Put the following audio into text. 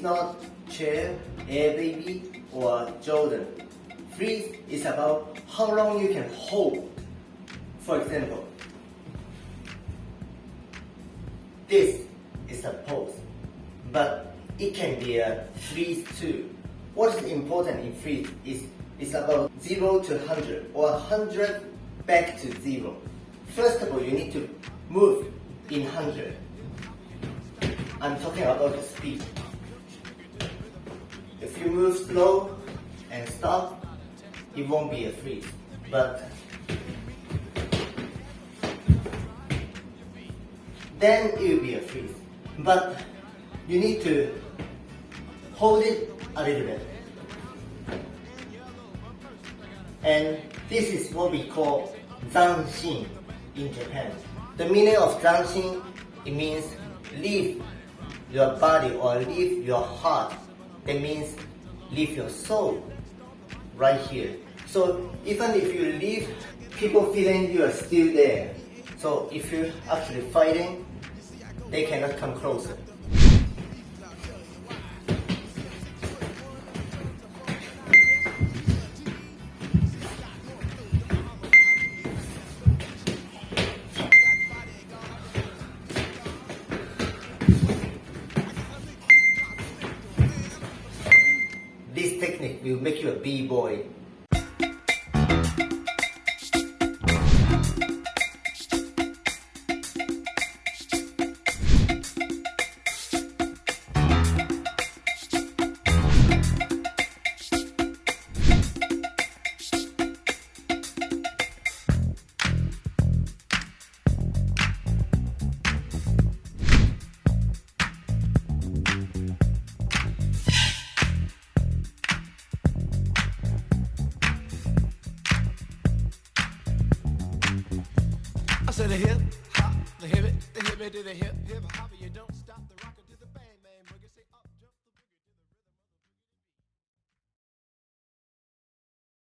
not chair, air baby, or Jordan. Freeze is about how long you can hold. For example, this is a pose, but it can be a freeze too. What is important in freeze is it's about 0 to 100 or 100 back to 0. First of all, you need to move in 100. I'm talking about the speed. If you move slow and stop, it won't be a freeze. But then it will be a freeze. But you need to hold it a little bit. And this is what we call zanshin in Japan. The meaning of zanshin, it means leave your body or leave your heart. That means leave your soul right here. So even if you leave, people feeling you are still there. So if you're actually fighting, they cannot come closer. This technique will make you a b-boy. I said the hip hop, the hip it to the hip hop.